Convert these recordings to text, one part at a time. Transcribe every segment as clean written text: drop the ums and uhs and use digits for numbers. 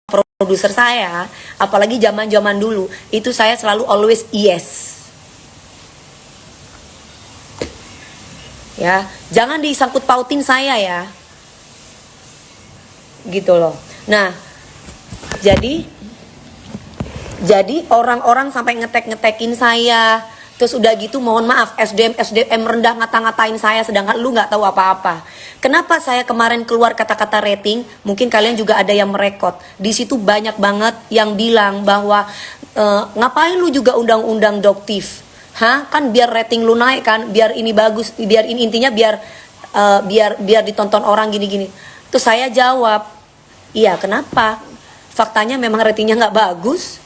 produser saya, apalagi zaman-zaman dulu, itu saya selalu always yes. Ya, jangan disangkut pautin saya ya. Gitu loh. Nah, jadi orang-orang sampai ngetek-ngetekin saya. Terus udah gitu mohon maaf SDM rendah ngata-ngatain saya sedangkan lu nggak tahu apa-apa. Kenapa saya kemarin keluar kata-kata rating? Mungkin kalian juga ada yang merekod. Di situ banyak banget yang bilang bahwa ngapain lu juga undang-undang doktif? Hah? Kan biar rating lu naik kan, biar ini bagus, biar ini intinya biar ditonton orang gini-gini. Terus saya jawab, iya kenapa? Faktanya memang ratingnya nggak bagus.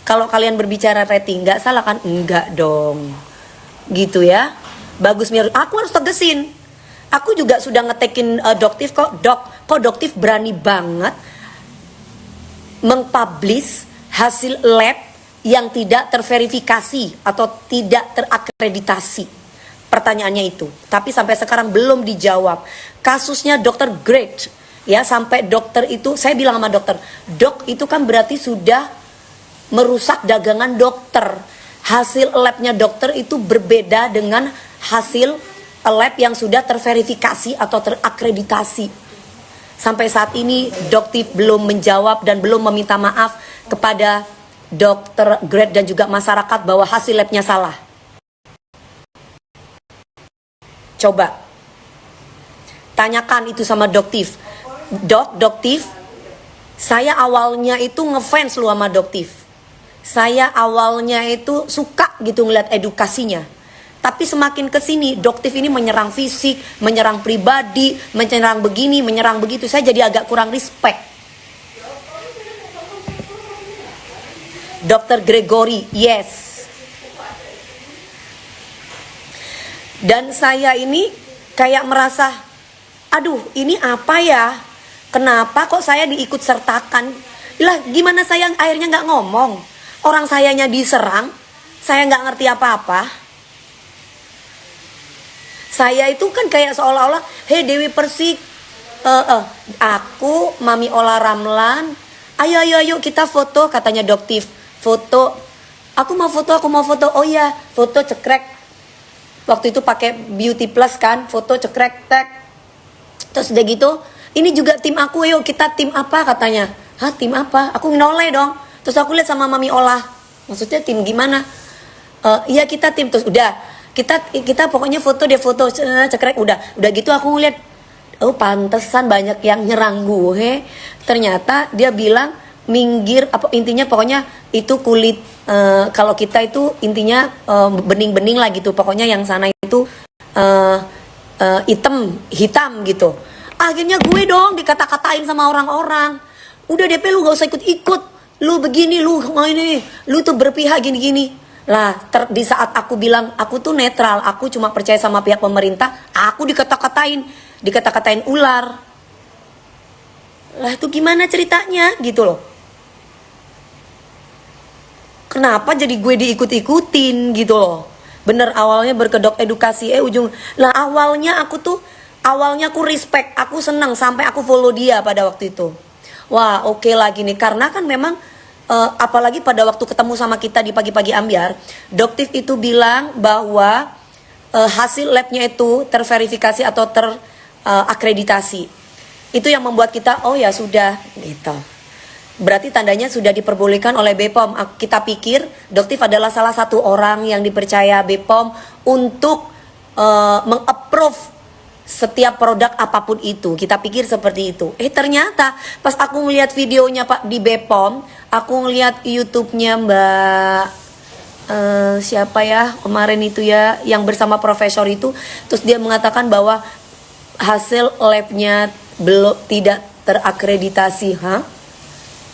Kalau kalian berbicara rating, nggak salah kan? Enggak dong. Gitu ya. Bagus, aku harus tegesin. Aku juga sudah ngetekin doktif kok. Kok doktif berani banget mengpublish hasil lab yang tidak terverifikasi atau tidak terakreditasi. Pertanyaannya itu. Tapi sampai sekarang belum dijawab. Kasusnya Dr. Great. Ya, sampai dokter itu, saya bilang sama dokter, dok itu kan berarti sudah merusak dagangan dokter. Hasil labnya dokter itu berbeda dengan hasil lab yang sudah terverifikasi atau terakreditasi. Sampai saat ini doktif belum menjawab dan belum meminta maaf kepada dokter Grade dan juga masyarakat bahwa hasil labnya salah. Coba tanyakan itu sama doktif. Doktif, saya awalnya itu ngefans lu sama doktif. Saya awalnya itu suka gitu ngeliat edukasinya. Tapi semakin kesini doktif ini menyerang fisik, menyerang pribadi, menyerang begini, menyerang begitu. Saya jadi agak kurang respect. Dr. Gregory, yes. Dan saya ini kayak merasa, aduh ini apa ya? Kenapa kok saya diikut sertakan? Lah gimana saya akhirnya nggak ngomong? Orang sayanya diserang, saya nggak ngerti apa-apa. Saya itu kan kayak seolah-olah, hei Dewi Persik, aku Mami Ola Ramlan, ayo kita foto, katanya doktif, foto, aku mau foto, oh ya, foto cekrek. Waktu itu pakai Beauty Plus kan, foto cekrek, tag. Terus udah gitu, ini juga tim aku, yuk kita tim apa katanya. Hah tim apa? Aku noleh dong. Terus aku lihat sama Mami Olah, maksudnya tim gimana? Iya kita tim, terus udah kita pokoknya foto cekrek udah gitu aku ngeliat, oh pantesan banyak yang nyerang gue. Ternyata dia bilang minggir apa intinya pokoknya itu kulit kalau kita itu intinya bening-bening lah gitu, pokoknya yang sana itu hitam gitu. Akhirnya gue dong dikata-katain sama orang-orang. Udah DP lu gak usah ikut-ikut. Lu begini, lu ini, lu tuh berpihak gini-gini. Lah, di saat aku bilang aku tuh netral, aku cuma percaya sama pihak pemerintah, aku dikata-katain ular. Lah itu gimana ceritanya gitu loh. Kenapa jadi gue diikut-ikutin gitu loh. Bener awalnya berkedok edukasi, ujung. Lah awalnya aku respect, aku senang sampai aku follow dia pada waktu itu. Wah oke lah gini, karena kan memang apalagi pada waktu ketemu sama kita di pagi-pagi ambiar, doktif itu bilang bahwa hasil labnya itu terverifikasi atau terakreditasi. Itu yang membuat kita, oh ya sudah gitu. Berarti tandanya sudah diperbolehkan oleh BPOM. Kita pikir doktif adalah salah satu orang yang dipercaya BPOM untuk meng-approve setiap produk apapun itu. Kita pikir seperti itu. Ternyata pas aku ngeliat videonya Pak di BPOM, aku ngeliat YouTube-nya Mbak siapa ya kemarin itu ya yang bersama profesor itu, terus dia mengatakan bahwa hasil labnya belum tidak terakreditasi.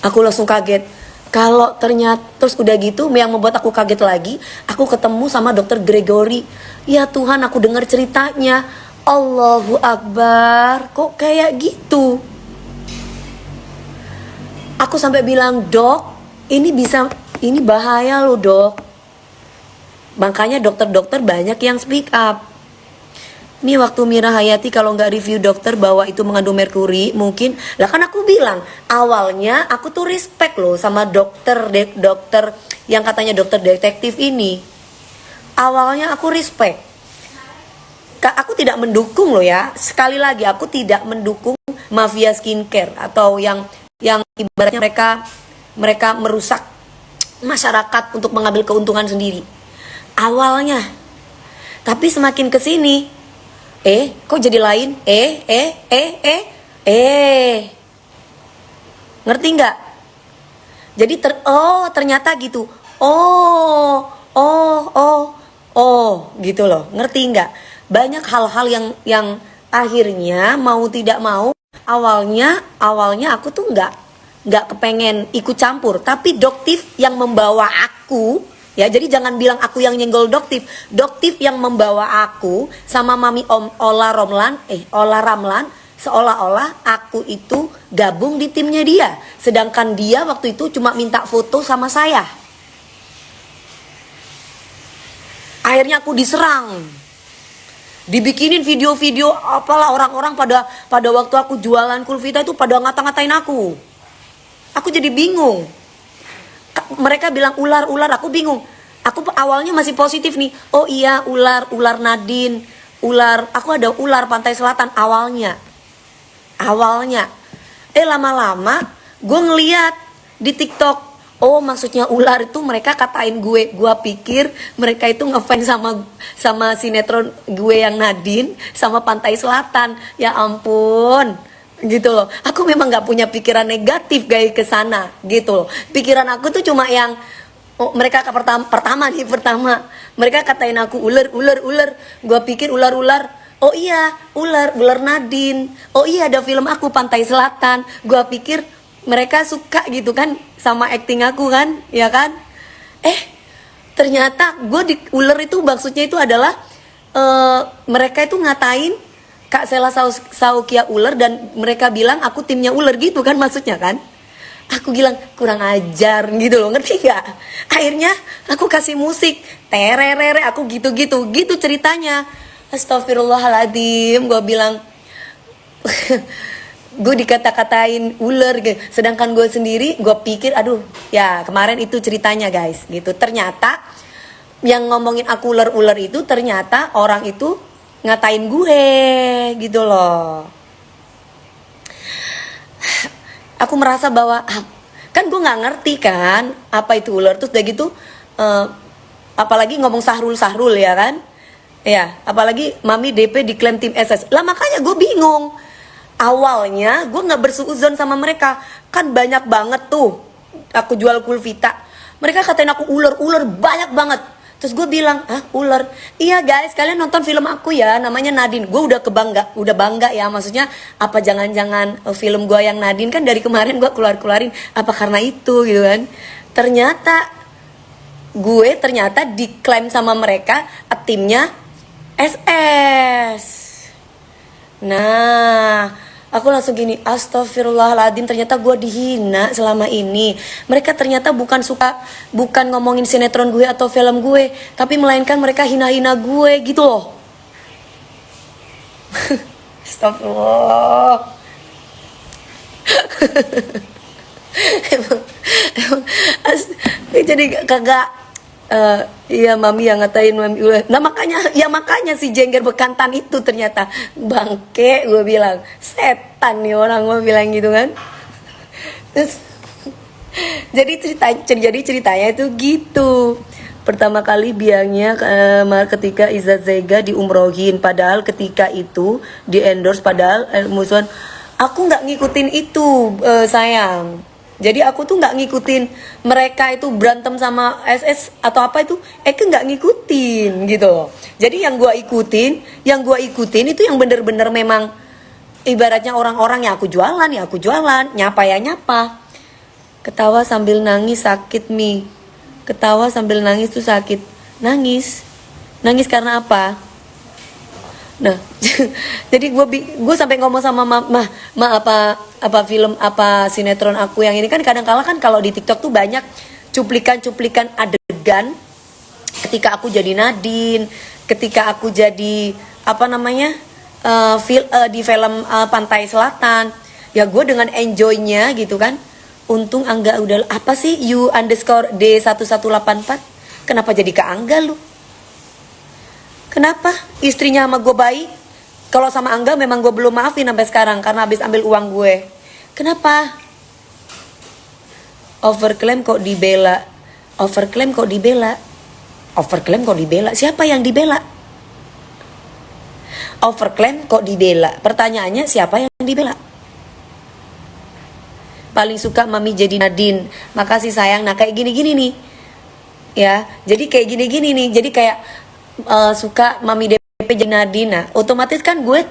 Aku langsung kaget. Kalau ternyata terus udah gitu, yang membuat aku kaget lagi, aku ketemu sama Dr. Gregory. Ya Tuhan, aku dengar ceritanya. Allahu Akbar, kok kayak gitu? Aku sampai bilang, dok, ini bahaya loh dok. Makanya dokter-dokter banyak yang speak up. Nih waktu Mira Hayati kalau nggak review dokter bahwa itu mengandung merkuri, mungkin lah kan aku bilang awalnya aku tuh respect loh sama dokter yang katanya dokter detektif ini. Awalnya aku respect. Aku tidak mendukung loh ya. Sekali lagi aku tidak mendukung mafia skincare atau yang ibaratnya mereka merusak masyarakat untuk mengambil keuntungan sendiri. Awalnya. Tapi semakin kesini kok jadi lain? Ngerti nggak? Jadi ternyata gitu. Gitu loh. Ngerti nggak? Banyak hal-hal yang akhirnya mau tidak mau awalnya aku tuh nggak kepengen ikut campur, tapi doktif yang membawa aku. Ya, jadi jangan bilang aku yang nyenggol doktif. Doktif yang membawa aku sama Mami Ola Ramlan seolah-olah aku itu gabung di timnya dia. Sedangkan dia waktu itu cuma minta foto sama saya. Akhirnya aku diserang. Dibikinin video-video apalah orang-orang pada waktu aku jualan Kulvita itu pada ngata-ngatain aku. Aku jadi bingung. Mereka bilang ular, aku bingung. Aku awalnya masih positif nih. Oh iya, ular Nadine, aku ada ular Pantai Selatan awalnya. Lama-lama gue ngeliat di TikTok. Oh maksudnya ular itu mereka katain gue. Gue pikir mereka itu ngefans sama sinetron gue yang Nadine sama Pantai Selatan. Ya ampun. Gitu loh. Aku memang nggak punya pikiran negatif guys ke sana gitu loh. Pikiran aku tuh cuma yang mereka pertama mereka katain aku ular. Gua pikir ular. Oh iya, ular Nadine. Oh iya, ada film aku Pantai Selatan. Gua pikir mereka suka gitu kan sama acting aku kan, ya kan? Ternyata gue di ular itu maksudnya itu adalah mereka itu ngatain Kak Sela Saukia ular dan mereka bilang aku timnya ular gitu kan maksudnya kan. Aku bilang kurang ajar gitu loh, ngerti gak? Akhirnya aku kasih musik tererere, aku gitu ceritanya. Astagfirullahaladzim, gue bilang gue dikata-katain ular gitu. Sedangkan gue sendiri gue pikir aduh ya kemarin itu ceritanya guys gitu. Ternyata yang ngomongin aku ular itu ternyata orang itu ngatain gue gitu loh. Aku merasa bahwa kan gue nggak ngerti kan apa itu ular. Terus udah gitu apalagi ngomong Sahrul ya kan ya, apalagi Mami DP diklaim tim SS lah, makanya gue bingung. Awalnya gue nggak bersuuzon sama mereka kan, banyak banget tuh aku jual Kulvita mereka katain aku ular banyak banget. Terus gue bilang, ular? Iya guys, kalian nonton film aku ya, namanya Nadine. Gue udah bangga ya, maksudnya apa jangan-jangan film gue yang Nadine kan dari kemarin gue keluarin, apa karena itu gitu kan. Ternyata diklaim sama mereka timnya SS. Nah, aku langsung gini, astagfirullahaladzim, ternyata gue dihina selama ini. Mereka ternyata bukan ngomongin sinetron gue atau film gue, tapi melainkan mereka hina-hina gue gitu loh. Astagfirullah. Jadi kagak iya Mami yang ngatain Mami ular. Nah makanya si Jengger Bekantan itu ternyata bangke, gue bilang setan nih orang, gue bilang gitu kan. Terus jadi ceritanya itu gitu. Pertama kali biangnya ketika Izzat Zega diumrohin, padahal ketika itu di endorse padahal musuhan. Aku nggak ngikutin itu sayang. Jadi aku tuh nggak ngikutin mereka itu berantem sama SS atau apa itu, nggak ngikutin gitu. Jadi yang gue ikutin itu yang bener-bener memang ibaratnya orang-orang yang aku jualan, nyapa. Ketawa sambil nangis sakit Mi. Ketawa sambil nangis tuh sakit. Nangis karena apa? Nah, jadi gue sampai ngomong sama apa film apa sinetron aku yang ini kan kadang-kala kan kalau di TikTok tuh banyak cuplikan adegan ketika aku jadi Nadine, ketika aku jadi apa namanya di film Pantai Selatan. Ya gue dengan enjoynya gitu kan. Untung Angga udah, apa sih U_D1184? Kenapa jadi ke Angga lu? Kenapa? Istrinya sama gue baik. Kalau sama Angga memang gue belum maafin sampai sekarang karena habis ambil uang gue. Kenapa? Overclaim kok dibela. Overclaim kok dibela. Overclaim kok dibela. Siapa yang dibela? Overclaim kok dibela. Pertanyaannya siapa yang dibela? Paling suka mami jadi Nadine. Makasih sayang. Nah kayak gini-gini nih. Ya, jadi kayak gini-gini nih. Jadi kayak suka mami DP jadi Nadine. Nah, otomatis kan gue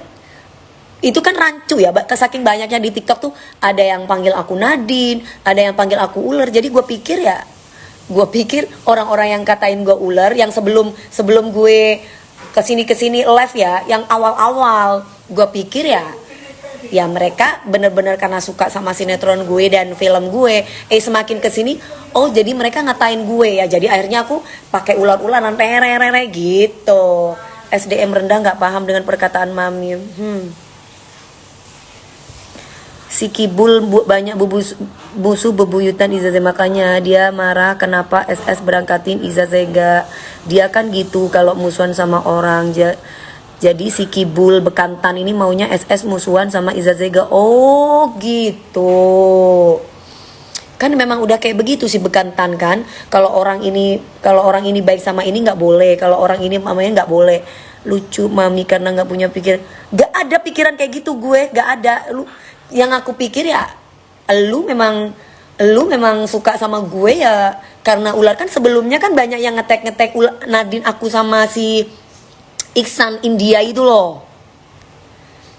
itu kan rancu ya. Saking banyaknya di TikTok tuh ada yang panggil aku Nadine, ada yang panggil aku ular. Jadi gue pikir orang-orang yang katain gue ular, yang sebelum gue kesini live ya, yang awal-awal gue pikir ya mereka bener-bener karena suka sama sinetron gue dan film gue. Semakin kesini, oh jadi mereka ngatain gue ya. Jadi akhirnya aku pakai ular-ularan rere gitu. SDM rendah nggak paham dengan perkataan mami. Si Kibul banyak musuh bebuyutan Izaze, makanya dia marah kenapa SS berangkatin Izaze enggak. Dia kan gitu kalau musuhan sama orang. Jadi si Kibul bekantan ini maunya SS musuhan sama Izazega. Oh gitu. Kan memang udah kayak begitu si bekantan kan. Kalau orang ini baik sama ini nggak boleh. Kalau orang ini mamanya nggak boleh. Lucu mami karena nggak punya pikir. Gak ada pikiran kayak gitu gue. Gak ada. Yang aku pikir ya, lu memang suka sama gue ya karena ular. Kan sebelumnya kan banyak yang ngetek Nadine aku sama si Iksan India itu loh.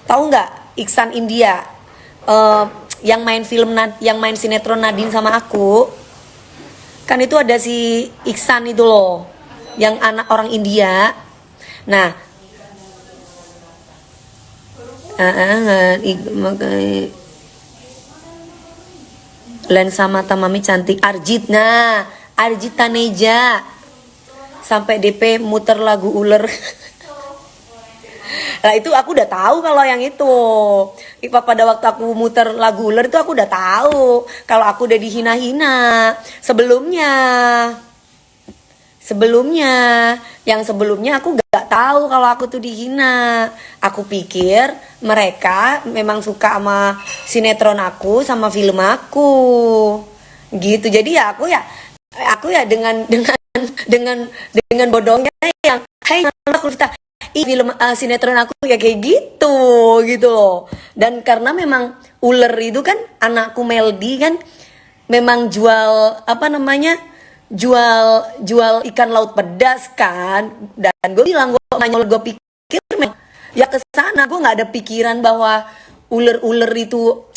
Tahu nggak Iksan India yang main sinetron Nadine sama aku? Kan itu ada si Iksan itu loh, yang anak orang India. Nah, lensa mata mami cantik. Arjit, nah Arjit Taneja sampai DP muter lagu ular. Nah itu aku udah tahu kalau yang itu. Pada waktu aku muter lagu ular itu aku udah tahu kalau aku udah dihina-hina. Sebelumnya aku gak tahu kalau aku tuh dihina. Aku pikir mereka memang suka sama sinetron aku, sama film aku. Gitu. Jadi ya aku ya dengan bodohnya yang aku film sinetron aku ya kayak gitu loh. Dan karena memang ular itu kan anakku Meldi kan memang jual ikan laut pedas kan. Dan gue bilang gue pikir ya kesana. Gue nggak ada pikiran bahwa ular itu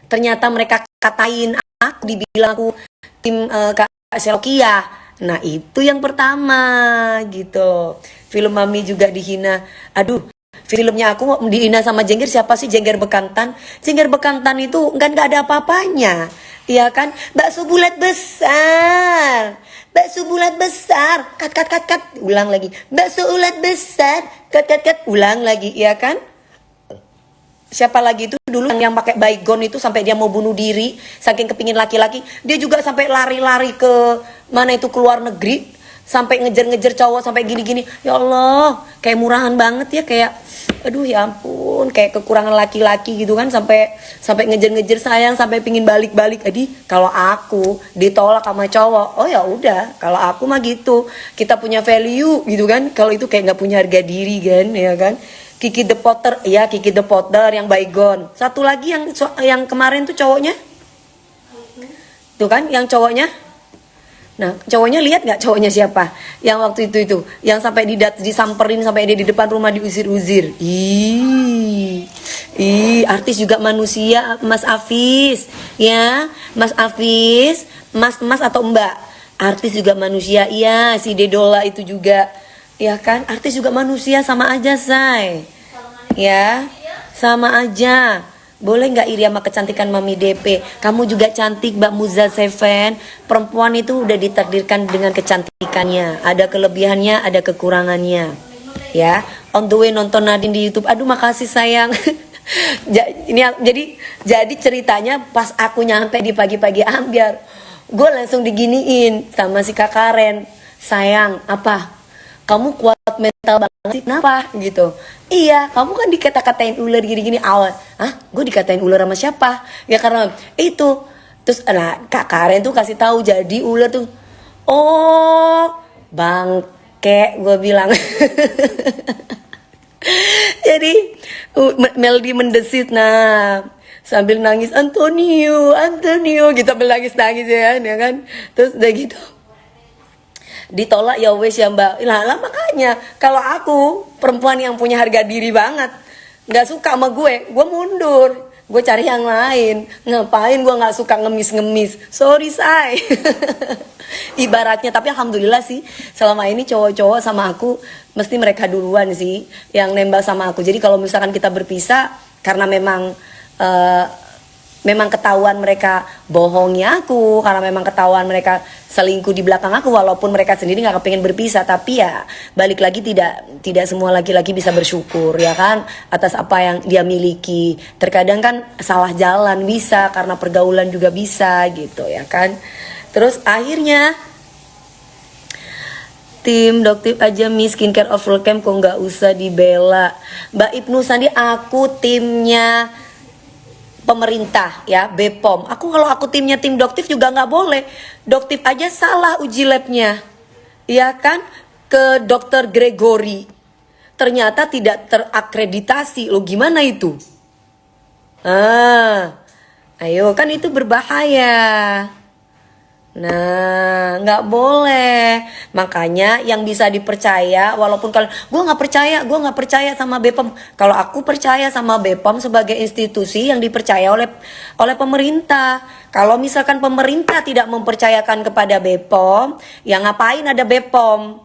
ternyata mereka katain aku, dibilang aku tim Kak Selokia. Nah itu yang pertama gitu. Film mami juga dihina. Aduh, filmnya aku dihina sama Jengger. Siapa sih Jengger Bekantan? Jengger Bekantan itu kan gak ada apa-apanya. Iya kan? Bakso bulat besar. Kat. Ulang lagi. Bakso ulat besar. Kat. Ulang lagi. Iya kan? Siapa lagi itu dulu yang pakai baygon itu sampai dia mau bunuh diri saking kepingin laki-laki. Dia juga sampai lari-lari ke mana itu, ke luar negeri, sampai ngejar-ngejar cowok sampai gini-gini. Ya Allah, kayak murahan banget ya, kayak aduh ya ampun, kayak kekurangan laki-laki gitu kan, sampai ngejar-ngejar sayang, sampai pingin balik-balik. Jadi kalau aku ditolak sama cowok, oh ya udah, kalau aku mah gitu. Kita punya value gitu kan. Kalau itu kayak nggak punya harga diri kan, ya kan. Kiki the Potter, ya Kiki the Potter yang baygon. Satu lagi yang kemarin tuh cowoknya, tuh kan yang cowoknya. Nah cowoknya lihat nggak cowoknya siapa? Yang waktu itu yang sampai disamperin sampai dia di depan rumah diusir-usir. Artis juga manusia, Mas Afis, ya Mas Afis, Mas atau Mbak. Artis juga manusia, iya si Dedola itu juga. Ya kan, artis juga manusia, sama aja say. Ya, sama aja. Boleh nggak iri sama kecantikan Mami DP? Kamu juga cantik Mbak Muza Seven. Perempuan itu udah ditakdirkan dengan kecantikannya. Ada kelebihannya, ada kekurangannya. Ya, on the way nonton Nadine di YouTube. Aduh makasih sayang. Jadi ceritanya pas aku nyampe di pagi-pagi ambiar, gue langsung diginiin sama si Kak Karen. Sayang, apa? Kamu kuat mental banget sih, kenapa? Gitu. Iya, kamu kan dikata-katain ular gini-gini awal. Hah? Gue dikatain ular sama siapa? Ya karena itu. Terus Kak Karen tuh kasih tahu jadi ular tuh. Oh, bangke, gue bilang. Jadi Melody mendesit, nah sambil nangis, Antonio gitu, sambil nangis ya kan. Terus udah gitu ditolak, ya wes ya mbak. Lah makanya kalau aku perempuan yang punya harga diri banget, nggak suka sama gue mundur, gue cari yang lain. Ngapain gue nggak suka ngemis, sorry say. Ibaratnya, tapi alhamdulillah sih selama ini cowok-cowok sama aku mesti mereka duluan sih yang nembak sama aku. Jadi kalau misalkan kita berpisah karena memang ketahuan mereka bohongnya aku, karena memang ketahuan mereka selingkuh di belakang aku, walaupun mereka sendiri nggak kepengen berpisah, tapi ya balik lagi tidak semua laki-laki bisa bersyukur ya kan atas apa yang dia miliki. Terkadang kan salah jalan bisa, karena pergaulan juga bisa gitu ya kan. Terus akhirnya tim Doktif aja Miss Skincare Overcam kok nggak usah dibela. Mbak Ibnu Sandi, aku timnya pemerintah ya, BPOM. Kalau aku timnya tim Doktif juga nggak boleh. Doktif aja salah uji labnya, ya kan, ke Dokter Gregory. Ternyata tidak terakreditasi. Lo gimana itu? Ayo kan itu berbahaya. Nah, nggak boleh. Makanya yang bisa dipercaya, walaupun kalau gue nggak percaya sama BPOM. Kalau aku percaya sama BPOM sebagai institusi yang dipercaya oleh pemerintah. Kalau misalkan pemerintah tidak mempercayakan kepada BPOM, ya ngapain ada BPOM?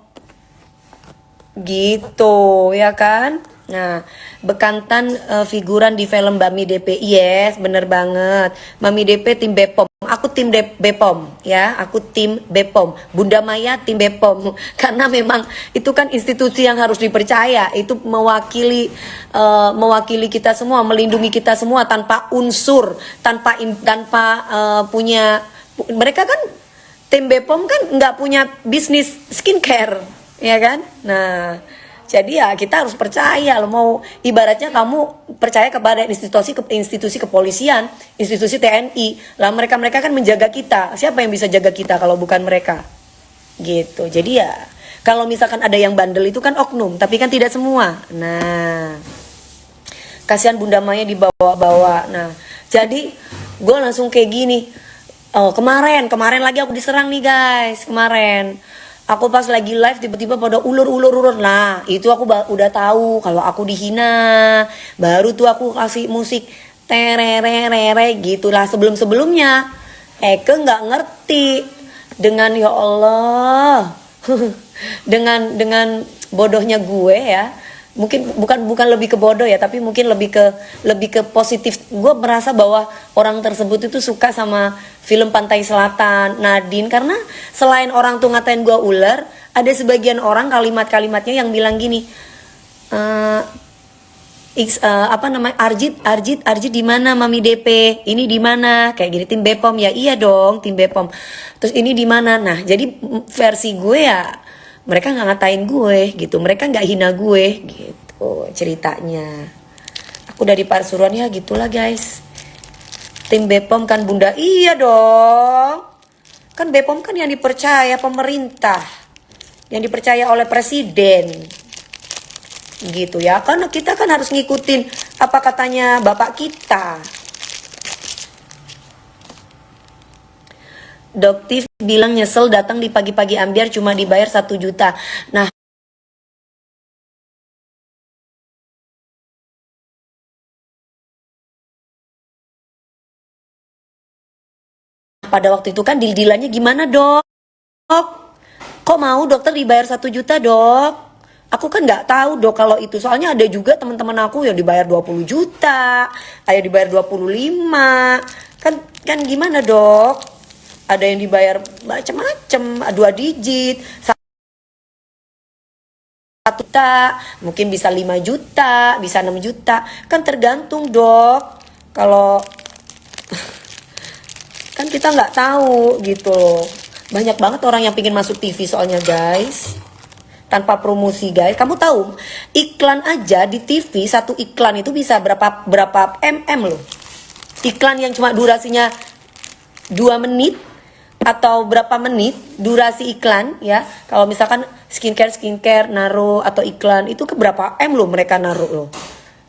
Gitu, ya kan? Nah, bekantan figuran di film Mami DP. Yes, bener banget. Mami DP tim BPOM. Aku tim BPOM ya, aku tim BPOM. Bunda Maya tim BPOM. Karena memang itu kan institusi yang harus dipercaya. Itu mewakili kita semua, melindungi kita semua tanpa unsur, tanpa punya. Mereka kan tim BPOM kan nggak punya bisnis skincare, ya kan? Nah, jadi ya kita harus percaya loh. Mau ibaratnya kamu percaya kepada institusi kepolisian, institusi TNI. Lah mereka kan menjaga kita. Siapa yang bisa jaga kita kalau bukan mereka? Gitu. Jadi ya kalau misalkan ada yang bandel itu kan oknum, tapi kan tidak semua. Nah, kasihan Bunda Maya dibawa-bawa. Nah, jadi gue langsung kayak gini. Oh, kemarin lagi aku diserang nih guys. Kemarin aku pas lagi live tiba-tiba pada ulur. Nah, itu aku udah tahu kalau aku dihina. Baru tuh aku kasih musik tererere gitulah. Sebelumnya Eke nggak ngerti dengan, ya Allah. dengan bodohnya gue ya. Mungkin bukan lebih ke bodoh ya, tapi mungkin lebih ke positif. Gue merasa bahwa orang tersebut itu suka sama film Pantai Selatan, Nadine, karena selain orang tuh ngatain gue ular, ada sebagian orang kalimat-kalimatnya yang bilang gini, Arjit di mana Mami DP, ini di mana, kayak gini, tim BPOM ya, iya dong tim BPOM, terus ini di mana. Nah, jadi versi gue ya, mereka nggak ngatain gue gitu, mereka nggak hina gue gitu ceritanya. Aku dari Pasuruan ya, gitulah guys. Tim BPOM kan Bunda, iya dong. Kan BPOM kan yang dipercaya pemerintah, yang dipercaya oleh presiden. Gitu ya, karena kita kan harus ngikutin apa katanya bapak kita. Doktif bilang nyesel datang di pagi-pagi ambiar cuma dibayar 1 juta. Nah, pada waktu itu kan deal-dealannya gimana dok? Kok mau dokter dibayar 1 juta dok? Aku kan nggak tahu dok kalau itu. Soalnya ada juga teman-teman aku yang dibayar 20 juta, ada dibayar 25. Kan gimana dok? Ada yang dibayar macam-macam, 2 digit, 1 juta, mungkin bisa 5 juta, bisa 6 juta. Kan tergantung dok. Kalau kan kita nggak tahu gitu loh. Banyak banget orang yang pengen masuk TV soalnya guys. Tanpa promosi guys. Kamu tahu iklan aja di TV, satu iklan itu bisa berapa loh. Iklan yang cuma durasinya 2 menit atau berapa menit durasi iklan ya. Kalau misalkan skincare naruh atau iklan itu ke berapa loh mereka naruh loh.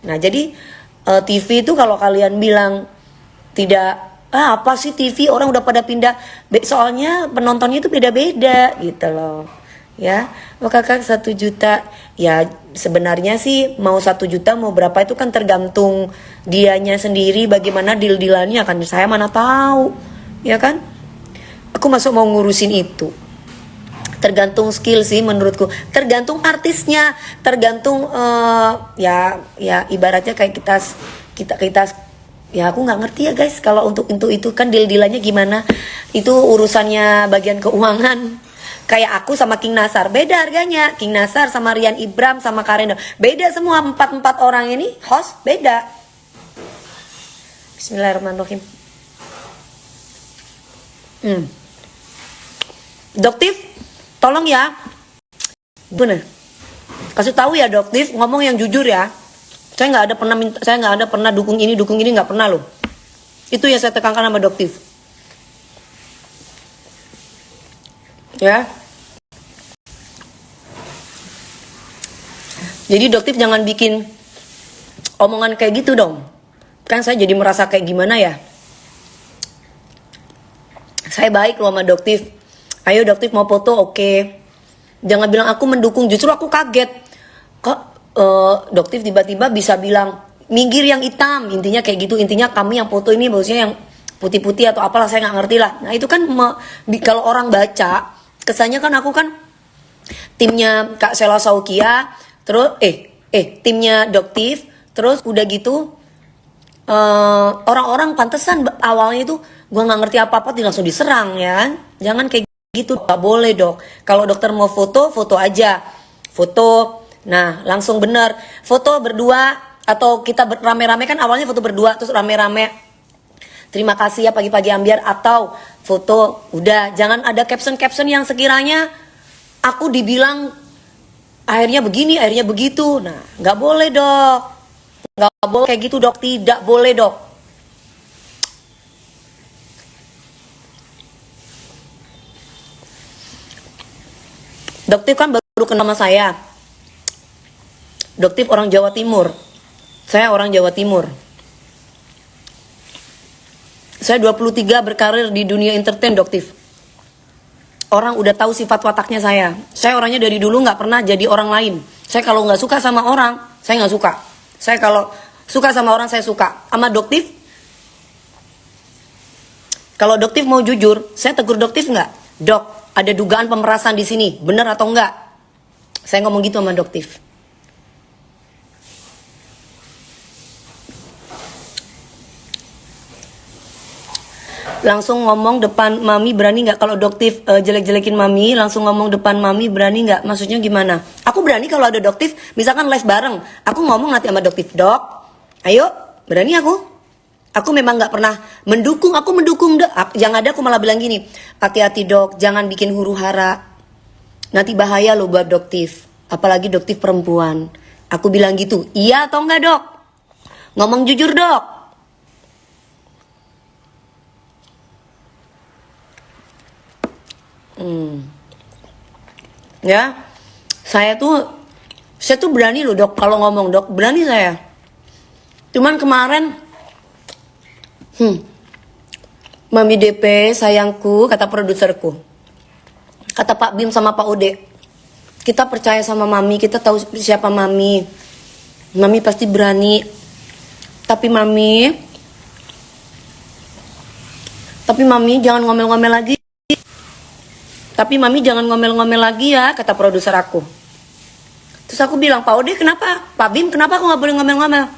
Nah jadi TV itu kalau kalian bilang tidak apa sih TV, orang udah pada pindah, soalnya penontonnya itu beda-beda gitu loh ya. Oh kakak 1 juta ya, sebenarnya sih mau 1 juta mau berapa itu kan tergantung dianya sendiri bagaimana deal-dealannya kan, saya mana tahu ya kan. Aku masuk mau ngurusin itu. Tergantung skill sih menurutku. Tergantung artisnya, tergantung ya ibaratnya kayak kita ya aku nggak ngerti ya guys kalau untuk itu kan deal-dealannya gimana. Itu urusannya bagian keuangan. Kayak aku sama King Nasar beda harganya. King Nasar sama Rian Ibram sama Karendo beda semua, 4 orang ini host beda. Bismillahirrahmanirrahim. Doktif, tolong ya. Bener. Kasih tahu ya Doktif, ngomong yang jujur ya. Saya nggak ada pernah dukung ini nggak pernah loh. Itu yang saya tekankan sama Doktif. Ya. Jadi Doktif jangan bikin omongan kayak gitu dong. Kan saya jadi merasa kayak gimana ya. Saya baik loh sama Doktif. Ayo Doktif mau foto oke. Jangan bilang aku mendukung, justru aku kaget. Kok Doktif tiba-tiba bisa bilang minggir yang hitam, intinya kayak gitu. Intinya kami yang foto ini bagusnya yang putih-putih atau apalah, saya nggak ngerti lah. Nah itu kan kalau orang baca kesannya kan aku kan timnya Kak Sela Saukia, terus timnya Doktif, terus udah gitu orang-orang pantesan awalnya itu gua nggak ngerti apa-apa langsung diserang ya. Jangan kayak gitu, gak boleh dok. Kalau dokter mau foto aja, foto. Nah langsung bener foto berdua atau kita rame-rame, kan awalnya foto berdua terus rame-rame. Terima kasih ya pagi-pagi ambiar, atau foto udah. Jangan ada caption yang sekiranya aku dibilang akhirnya begini, akhirnya begitu. Nah nggak boleh dok, nggak boleh kayak gitu dok, tidak boleh dok. Doktif kan baru kenal sama saya. Doktif orang Jawa Timur. Saya orang Jawa Timur. Saya 23 berkarir di dunia entertain Doktif. Orang udah tahu sifat wataknya saya. Saya orangnya dari dulu nggak pernah jadi orang lain. Saya kalau nggak suka sama orang, saya nggak suka. Saya kalau suka sama orang, saya suka. Sama Doktif, kalau Doktif mau jujur, saya tegur Doktif nggak? Dok, ada dugaan pemerasan di sini, benar atau enggak? Saya ngomong gitu sama Doktif. Langsung ngomong depan mami, berani nggak? Kalau Doktif jelek-jelekin mami, langsung ngomong depan mami, berani nggak? Maksudnya gimana? Aku berani kalau ada Doktif, misalkan live bareng, aku ngomong nanti sama Doktif, dok, ayo, berani aku. Aku memang nggak pernah mendukung, aku mendukung dok. Yang ada aku malah bilang gini, hati-hati dok, jangan bikin huru hara. Nanti bahaya loh buat Doktif, apalagi Doktif perempuan. Aku bilang gitu, iya atau enggak dok? Ngomong jujur dok. Ya, saya tuh berani loh dok, kalau ngomong dok, berani saya. Cuman kemarin Mami DP sayangku, kata produserku, kata Pak Bim sama Pak Ode, kita percaya sama mami, kita tahu siapa mami pasti berani. Tapi mami jangan ngomel-ngomel lagi. Tapi mami jangan ngomel-ngomel lagi ya, kata produser aku. Terus aku bilang, Pak Ode kenapa? Pak Bim kenapa aku gak boleh ngomel-ngomel?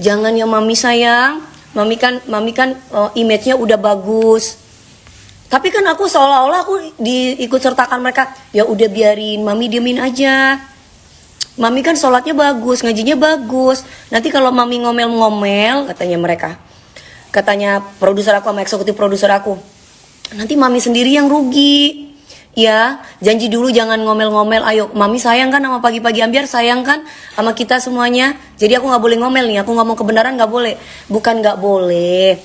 Jangan ya mami sayang. Mami kan image-nya udah bagus. Tapi kan aku seolah-olah aku diikut sertakan mereka. Ya udah biarin, mami diemin aja. Mami kan sholatnya bagus, ngajinya bagus. Nanti kalau mami ngomel-ngomel, katanya mereka, katanya produser aku sama eksekutif produser aku, nanti mami sendiri yang rugi. Ya, janji dulu jangan ngomel-ngomel. Ayo, mami sayang kan sama pagi-pagi ambiar, sayang kan sama kita semuanya. Jadi aku nggak boleh ngomel nih. Aku ngomong kebenaran nggak boleh. Bukan nggak boleh.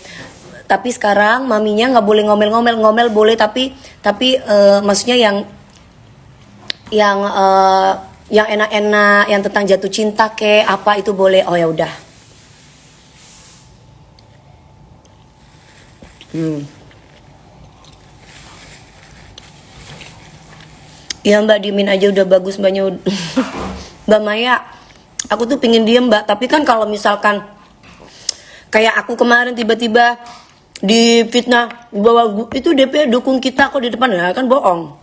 Tapi sekarang maminya nggak boleh ngomel-ngomel. Ngomel boleh tapi maksudnya yang enak-enak, yang tentang jatuh cinta ke apa itu boleh. Oh ya udah. Ya Mbak, diemin aja udah bagus Mbaknya. Mbak Maya, aku tuh pingin diem Mbak, tapi kan kalau misalkan kayak aku kemarin tiba-tiba di fitnah bahwa itu DP dukung kita kok di depan, ya kan bohong.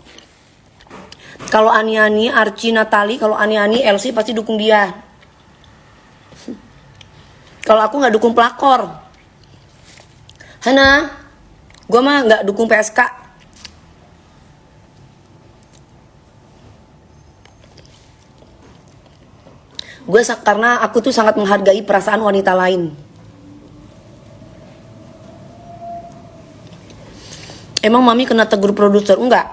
Kalau Ani-Ani, Archie, Natali, kalau Ani-Ani, Elsie pasti dukung dia. Kalau aku nggak dukung pelakor. Hana, gue mah nggak dukung PSK. Karena aku tuh sangat menghargai perasaan wanita lain. Emang mami kena tegur produser? Enggak.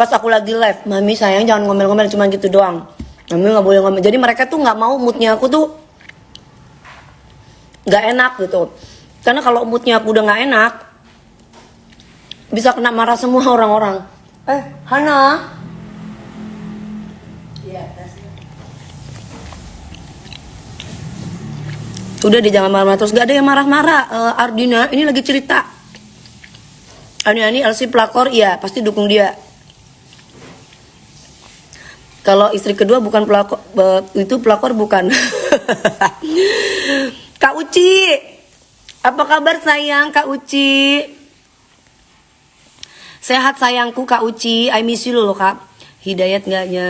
Pas aku lagi live, mami sayang jangan ngomel-ngomel, cuma gitu doang. Mami nggak boleh ngomel. Jadi mereka tuh nggak mau moodnya aku tuh nggak enak gitu. Karena kalau moodnya aku udah nggak enak, bisa kena marah semua orang-orang. Hana. Udah deh jangan marah-marah terus, gak ada yang marah-marah. Ardina ini lagi cerita. Ani Elsie pelakor, iya pasti dukung dia. Kalau istri kedua bukan pelakor, itu pelakor bukan. Kak Uci, apa kabar sayang Kak Uci? Sehat sayangku Kak Uci, I miss you loh Kak. Hidayat gaknya.